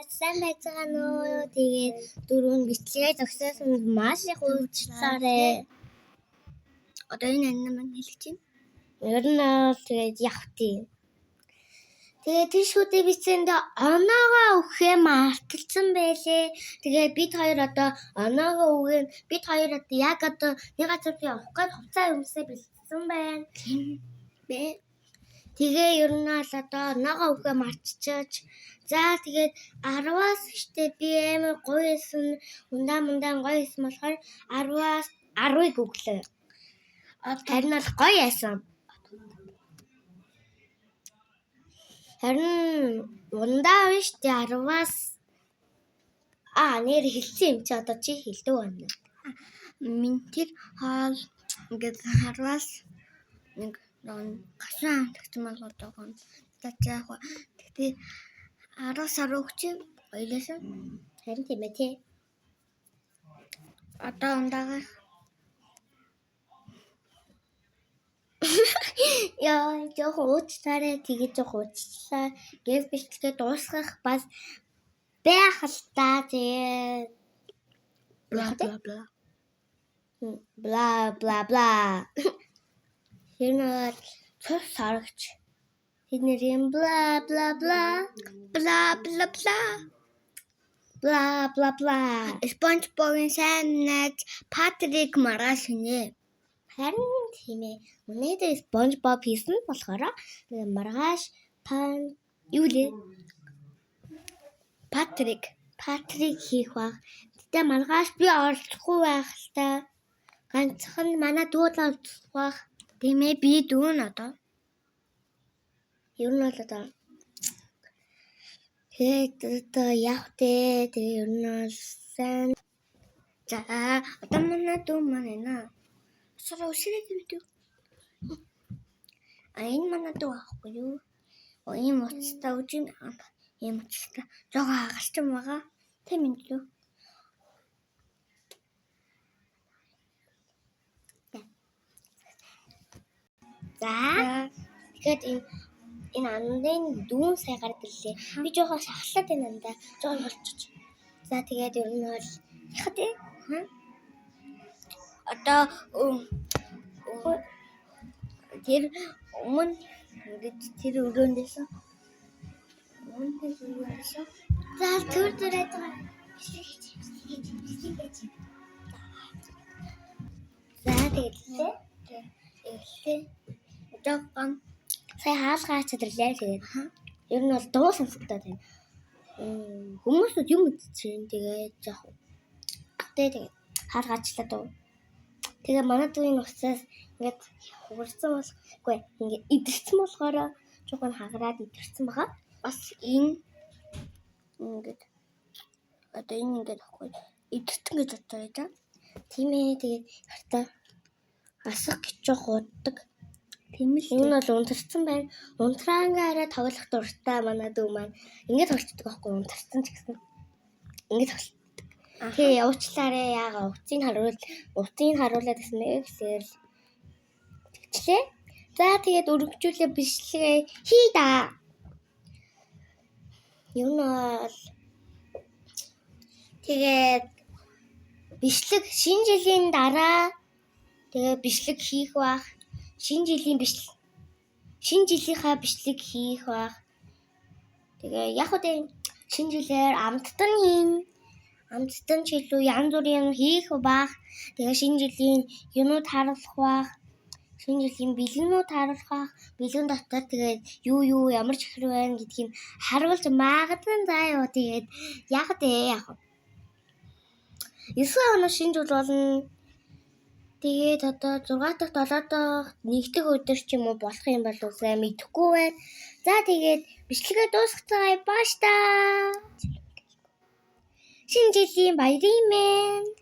Сайн байцгаана уу. Тэгээд дөрөв бичлэгээ зогсоосон маш их уучлаарай. Одоо энэ анина маань хэлж чинь. Ер нь тэгээд явтыг. Тэгээд тийшүүдээ бичсэнд оноогоо өгөхээ марталсан байлээ. Тэгээд бид хоёр одоо оноогоо өгөө. Бид хоёр одоо яг одоо нэг газар явах гээд хувцас өмсөө бэлдсэн байна. Бэ. Тэгээ ер нь л одоо оноогоо өгөхөө мартчихаж. За тэгээд 10-аас штэ би амар гоё байсан. Мундаан гоё байсан болохоор 10-аас 10-ыг өглөө. Харин бол гоё яасан. Харин ундаа биш тэ 10-аас нэр хэлсэн юм чи одоо чи хэлдэг байна. Минтер хаал ингээд 10-аас нэг гашаан тэгсэн бол одоо гон тачаах. Тэгтээ 10-аас 10 өгч ойлосон. Харин тийм ээ тий. Одоо ундаага яа жоох уучлаарай тэгээд жоох уучлаа. Гэв бичлэгээ дуусгах бас байх л та тэгээд бла хинээр цус сарагч хинээр бла SpongeBob-ын сайн найз Патрик маргааш гинэ. Харин тийм ээ. Өнөөдөр SpongeBob хийсэн болохоор маргааш юу лээ? Патрик хийх баг. Гэтэ маргааш би оролцохгүй байх л та. Ганцхан манай дүү л оролцох баг. Тийм ээ би дүү нь одоо. Ер нь бол одоо тэгээд явтээ. Тэгээд ер нь бол сайн. За одоо манай дүү маань наа. Сара усрээд мэдв. Энэ манай дүү аахгүй юу? Ийм уцтай үгүй ийм уцтай. Жога хагалч юм байгаа. Тэм мэдв. За тэгээд энэ андын дүүн сая гард ирлээ. Би жоохон шахлаад байна андаа. Жоохон болчих. За тэгээд ер нь бол яхад одоо тэр өмнө ингэж тэр өрөөндөөсөн. За түр түрээд байгаа. За тэгээд жоохон сая хаалгаа чадрлаа тэгээд ер нь бол дуу сонсогдоод байна. Хүмүүсүүд юм үзчихээн тэгээд жоохон тэгээд хаалгаачлаа дуу. Тэгээ манай дүүний уцаас ингээд хугарсан болохгүй ингээд идэрсэн болохоор жоохон хагараад идэрсэн байгаа. Бас энэ ингээд одоо энэ ингээд ахгүй идэрсэн гэж бодож байгаа. Тийм ээ тэгээд хартаа асах гэж жоох уддаг. Тийм л энэ бол унтарсан байна. Унтраангаараа тоглох дуртай манай дүү маань ингээд толчдөг байхгүй унтарсан ч гэсэн ингээд толчдөг. Тэгээ уучлаарай яага уцыг харуулад гэсэн нэг гэхээр тэгчлээ. За тэгээд өргөжүүлээ бичлэгээ хий да. Юу нэл тэгээд бичлэг шинэ жилийн дараа тэгээд бичлэг хийх бах. Шинэ жилийнхаа бичлэг хийх бах. Тэгээ яг үгүй шинэ жилээр амттан хийн. Амттан ч илүү янз бүрийн хийх бах. Тэгээ шинэ жилийн юмуд харуулах бах. Шинэ жилийн бэлгэнүүд харуулах бах. Бэлгэн дотор тэгээд юу ямар чихэр байна гэдгийг харуулж магадгүй заа юу. Тэгээд яг 9 хоног шинэ жил болно. Тэгээд одоо 6 дахь 7 дахь 1 дэх өдөр ч юм уу болох юм бол үгүй мэдэхгүй байна. За тэгээд бичлэгээ дуусгацгаая бааш та. Шинэ жилийн баярын мэнд.